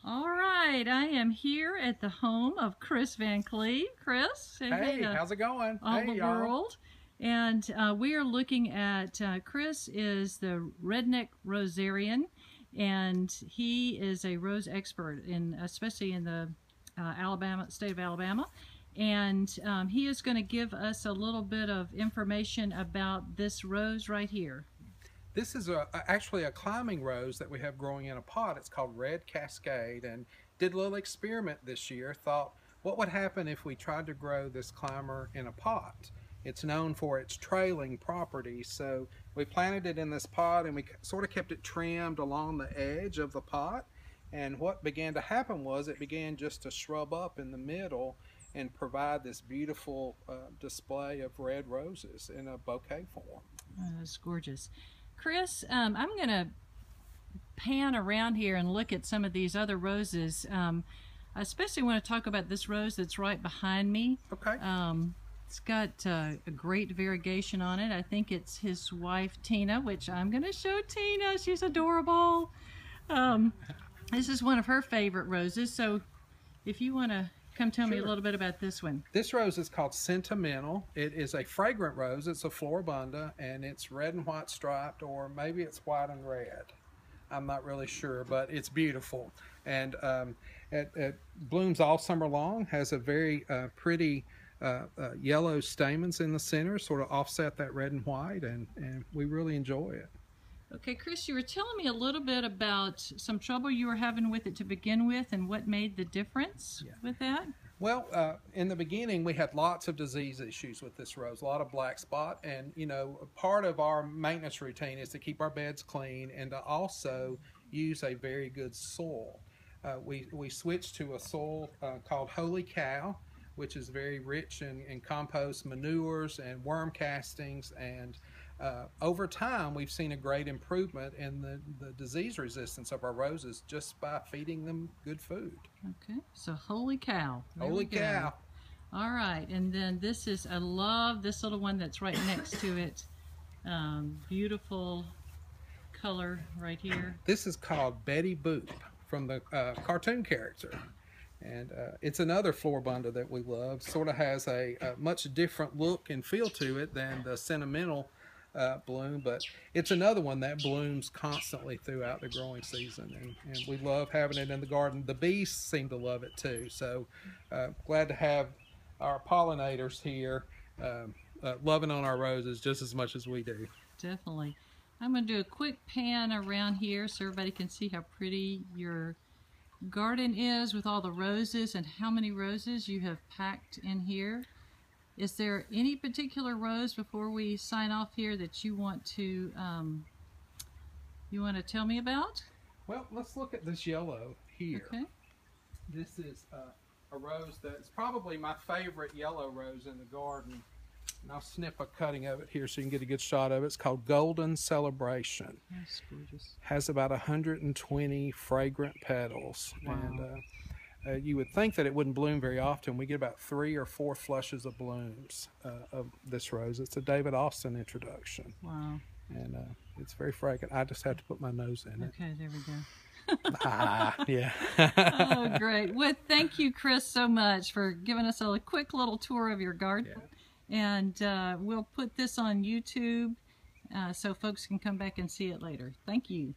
All right, I am here at the home of Chris VanCleave. Chris, say Hey, how's it going? all Hey, the y'all. world. And we are looking at, Chris is the Redneck Rosarian, and he is a rose expert, especially in the state of Alabama. And he is going to give us a little bit of information about this rose right here. This is actually a climbing rose that we have growing in a pot. It's called Red Cascade, and did a little experiment this year. Thought, what would happen if we tried to grow this climber in a pot? It's known for its trailing properties, so we planted it in this pot and we sort of kept it trimmed along the edge of the pot. And what began to happen was it began just to shrub up in the middle and provide this beautiful display of red roses in a bouquet form. Oh, that's gorgeous. Chris, I'm going to pan around here and look at some of these other roses. I especially want to talk about this rose that's right behind me. Okay. It's got a great variegation on it. I think it's his wife, Tina, which I'm going to show Tina. She's adorable. This is one of her favorite roses. So if you want to come tell me a little bit about this one. This rose is called Sentimental. It is a fragrant rose. It's a floribunda, and it's red and white striped, or maybe it's white and red. I'm not really sure, but it's beautiful. And it blooms all summer long, has a very pretty yellow stamens in the center, sort of offset that red and white, and we really enjoy it. Okay, Chris, you were telling me a little bit about some trouble you were having with it to begin with and what made the difference with that? Well, in the beginning, we had lots of disease issues with this rose, a lot of black spot, and you know, part of our maintenance routine is to keep our beds clean and to also use a very good soil. We switched to a soil called Holy Cow, which is very rich in compost, manures, and worm castings, and over time we've seen a great improvement in the disease resistance of our roses just by feeding them good food. Okay, so Holy Cow. Holy Cow. All right, and then this is, I love this little one that's right next to it. Beautiful color right here. This is called Betty Boop from the cartoon character. And it's another floribunda that we love. Sort of has a much different look and feel to it than the Sentimental bloom, but it's another one that blooms constantly throughout the growing season, and we love having it in the garden. The bees seem to love it too, so glad to have our pollinators here loving on our roses just as much as we do. Definitely. I'm going to do a quick pan around here so everybody can see how pretty your garden is with all the roses and how many roses you have packed in here. Is there any particular rose before we sign off here that you want to tell me about? Well, let's look at this yellow here. Okay. This is a rose that's probably my favorite yellow rose in the garden. And I'll snip a cutting of it here so you can get a good shot of it. It's called Golden Celebration. That's gorgeous. Has about 120 fragrant petals. Wow. And you would think that it wouldn't bloom very often. We get about 3 or 4 flushes of blooms of this rose. It's a David Austin introduction. Wow. And it's very fragrant. I just have to put my nose in it. Okay, there we go. Yeah. Oh, great. Well, thank you, Chris, so much for giving us a quick little tour of your garden. Yeah. And we'll put this on YouTube so folks can come back and see it later. Thank you.